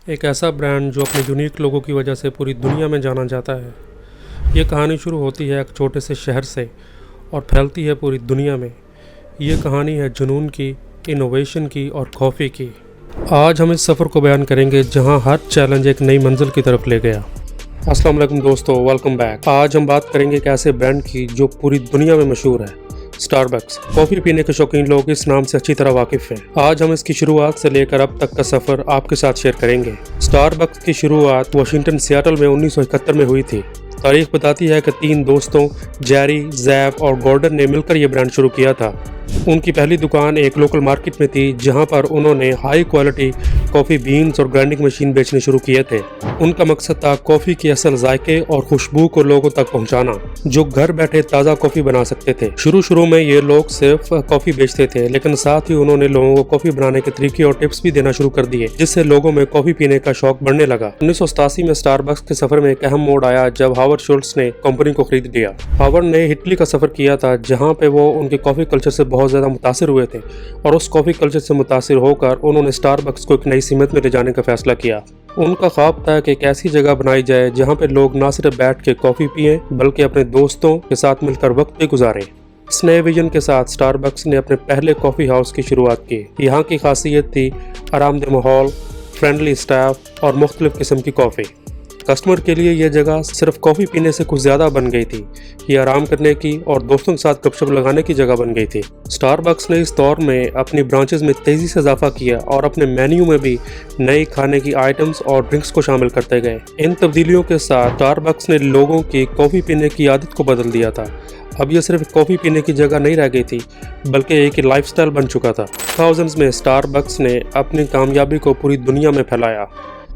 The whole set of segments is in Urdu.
ایک ایسا برانڈ جو اپنے یونیک لوگوں کی وجہ سے پوری دنیا میں جانا جاتا ہے۔ یہ کہانی شروع ہوتی ہے ایک چھوٹے سے شہر سے اور پھیلتی ہے پوری دنیا میں۔ یہ کہانی ہے جنون کی، انوویشن کی اور کافی کی۔ آج ہم اس سفر کو بیان کریں گے جہاں ہر چیلنج ایک نئی منزل کی طرف لے گیا۔ السلام علیکم دوستو، ویلکم بیک۔ آج ہم بات کریں گے ایک ایسے برانڈ کی جو پوری دنیا میں مشہور ہے، اسٹاربکس۔ کافی پینے کے شوقین لوگ اس نام سے اچھی طرح واقف ہیں۔ آج ہم اس کی شروعات سے لے کر اب تک کا سفر آپ کے ساتھ شیئر کریں گے۔ اسٹاربکس کی شروعات واشنگٹن سیاٹل میں 1971 میں ہوئی تھی۔ تاریخ بتاتی ہے کہ 3 دوستوں جیری، زیب اور گورڈن نے مل کر یہ برانڈ شروع کیا تھا۔ ان کی پہلی دکان ایک لوکل مارکیٹ میں تھی جہاں پر انہوں نے ہائی کوالٹی کافی بینز اور گرائنڈنگ مشین بیچنے شروع کیے تھے۔ ان کا مقصد تھا کافی کے اصل ذائقے اور خوشبو کو لوگوں تک پہنچانا جو گھر بیٹھے تازہ کافی بنا سکتے تھے۔ شروع میں یہ لوگ صرف کافی بیچتے تھے، لیکن ساتھ ہی انہوں نے لوگوں کو کافی بنانے کے طریقے اور ٹپس بھی دینا شروع کر دیے، جس سے لوگوں میں کافی پینے کا شوق بڑھنے لگا۔ 1987 میں اسٹاربکس کے سفر میں ایک اہم موڑ آیا جب ہاورڈ شولٹز نے کمپنی کو خرید لیا۔ ہاورڈ نے اٹلی کا سفر کیا تھا جہاں پہ وہ ان کے کافی کلچر سے بہت زیادہ متاثر ہوئے تھے، اور اس کافی کلچر سے متاثر ہو کر انہوں نے اسٹاربکس کو ایک نئی سمت میں لے جانے کا فیصلہ کیا۔ ان کا خواب تھا کہ ایک ایسی جگہ بنائی جائے جہاں پہ لوگ نہ صرف بیٹھ کے کافی پئیں بلکہ اپنے دوستوں کے ساتھ مل کر وقت بھی گزاریں۔ اس نئے ویژن کے ساتھ اسٹاربکس نے اپنے پہلے کافی ہاؤس کی شروعات کی۔ یہاں کی خاصیت تھی آرام دہ ماحول، فرینڈلی اسٹاف اور مختلف قسم کی کافی۔ کسٹمر کے لیے یہ جگہ صرف کافی پینے سے کچھ زیادہ بن گئی تھی، یہ آرام کرنے کی اور دوستوں کے ساتھ گپ شپ لگانے کی جگہ بن گئی تھی۔ اسٹاربکس نے اس دور میں اپنی برانچز میں تیزی سے اضافہ کیا اور اپنے مینیو میں بھی نئی کھانے کی آئٹمز اور ڈرنکس کو شامل کرتے گئے۔ ان تبدیلیوں کے ساتھ اسٹاربکس نے لوگوں کی کافی پینے کی عادت کو بدل دیا تھا۔ اب یہ صرف کافی پینے کی جگہ نہیں رہ گئی تھی بلکہ ایک لائف سٹائل بن چکا تھا۔ 2000s میں اسٹاربکس نے اپنی کامیابی کو پوری دنیا میں پھیلایا۔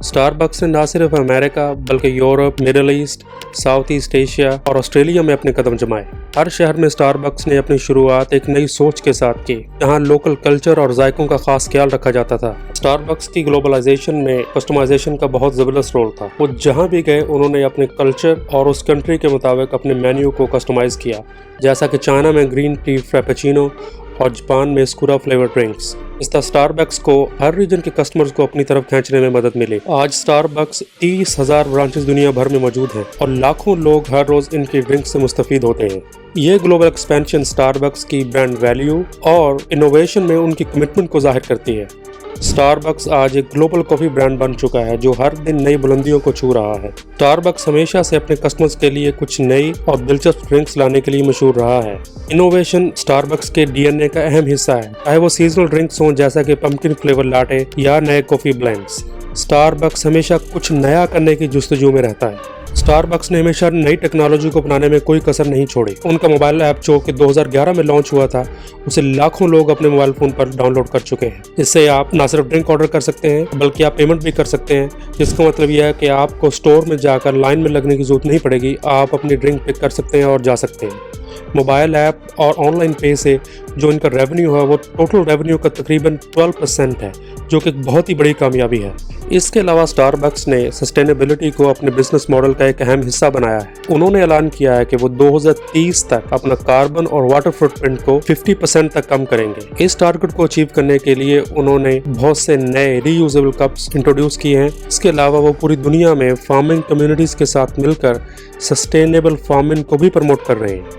اسٹاربکس نے نہ صرف امریکہ بلکہ یورپ، middle east, south east Asia اور آسٹریلیا میں اپنے قدم جمائے۔ ہر شہر میں اسٹاربکس نے اپنی شروعات ایک نئی سوچ کے ساتھ کی، جہاں لوکل کلچر اور ذائقوں کا خاص خیال رکھا جاتا تھا۔ اسٹاربکس کی گلوبلائزیشن میں کسٹمائزیشن کا بہت زبردست رول تھا۔ وہ جہاں بھی گئے انہوں نے اپنے کلچر اور اس کنٹری کے مطابق اپنے مینیو کو کسٹمائز کیا، جیسا کہ چائنا میں گرین ٹی فراپیچینو اور جاپان میں اسکورا فلیور ڈرنکس۔ اس طرح اسٹاربکس کو ہر ریجن کے کسٹمرز کو اپنی طرف کھینچنے میں مدد ملی۔ آج اسٹاربکس 30,000 برانچز دنیا بھر میں موجود ہیں اور لاکھوں لوگ ہر روز ان کی ڈرنکس سے مستفید ہوتے ہیں۔ یہ گلوبل ایکسپینشن اسٹاربکس کی برانڈ ویلیو اور انوویشن میں ان کی کمٹمنٹ کو ظاہر کرتی ہے۔ اسٹاربکس آج ایک گلوبل کافی برانڈ بن چکا ہے جو ہر دن نئی بلندیوں کو چھو رہا ہے۔ اسٹاربکس ہمیشہ سے اپنے کسٹمرز کے لیے کچھ نئی اور دلچسپ ڈرنکس لانے کے لیے مشہور رہا ہے۔ انوویشن اسٹاربکس کے ڈی این اے کا اہم حصہ ہے، چاہے وہ سیزنل ڈرنکس ہوں جیسا کہ پمپکن فلیور لاٹے یا نئے کافی بلینڈز۔ اسٹاربکس ہمیشہ کچھ نیا کرنے کی جستجو میں رہتا ہے۔ اسٹاربکس نے ہمیشہ نئی ٹیکنالوجی کو اپنانے میں کوئی کسر نہیں چھوڑی۔ ان کا موبائل ایپ جو کہ 2011 میں لانچ ہوا تھا، اسے لاکھوں لوگ اپنے موبائل فون پر ڈاؤن لوڈ کر چکے ہیں۔ اس سے آپ نہ صرف ڈرنک آرڈر کر سکتے ہیں بلکہ آپ پیمنٹ بھی کر سکتے ہیں، جس کا مطلب یہ ہے کہ آپ کو اسٹور میں جا کر لائن میں لگنے کی ضرورت نہیں پڑے گی، آپ اپنی ڈرنک پک کر سکتے ہیں اور جا سکتے ہیں۔ موبائل ایپ اور آن لائن پے سے جو ان کا ریونیو ہے وہ ٹوٹل ریونیو کا تقریباً 12% ہے، جو کہ ایک بہت ہی بڑی کامیابی ہے۔ اس کے علاوہ اسٹاربکس نے سسٹینیبلٹی کو اپنے بزنس ماڈل کا ایک اہم حصہ بنایا ہے۔ انہوں نے اعلان کیا ہے کہ وہ 2030 تک اپنا کاربن اور واٹر فٹ پرنٹ کو 50% تک کم کریں گے۔ اس ٹارگٹ کو اچیو کرنے کے لیے انہوں نے بہت سے نئے ری یوزیبل کپس انٹروڈیوس کیے ہیں۔ اس کے علاوہ وہ پوری دنیا میں فارمنگ کمیونٹیز کے ساتھ مل کر سسٹینیبل فارمنگ کو بھی پروموٹ کر رہے ہیں۔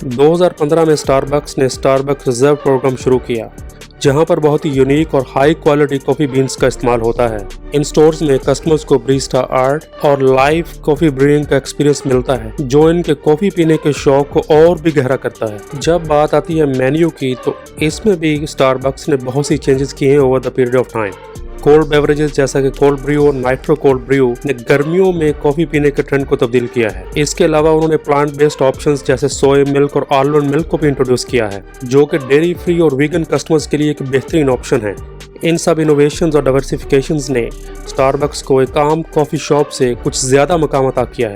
2015 میں اسٹاربکس نے اسٹاربکس ریزرو پروگرام شروع کیا، جہاں پر بہت ہی یونیک اور ہائی کوالٹی کافی بینز کا استعمال ہوتا ہے۔ ان سٹورز میں کسٹمرز کو بریسٹا آرٹ اور لائیو کافی بریئنگ کا ایکسپیرینس ملتا ہے، جو ان کے کافی پینے کے شوق کو اور بھی گہرا کرتا ہے۔ جب بات آتی ہے مینیو کی تو اس میں بھی اسٹاربکس نے بہت سی چینجز کیے ہیں over the period of time. Cold beverages جیسا کہ کولڈ بریو اور نائٹرو کولڈ بریو نے گرمیوں میں کافی پینے کے ٹرینڈ کو تبدیل کیا ہے۔ اس کے علاوہ انہوں نے پلانٹ بیسڈ آپشنز جیسے سوئے ملک اور آلمنڈ ملک کو بھی انٹروڈیوس کیا ہے، جو کہ ڈیری فری اور ویگن کسٹمرز کے لیے ایک بہترین آپشن ہے۔ ان سب انوویشنز اور ڈائیورسیفیکیشنز نے اسٹاربکس کو ایک عام کافی شاپ سے کچھ زیادہ مقام عطا کیا ہے۔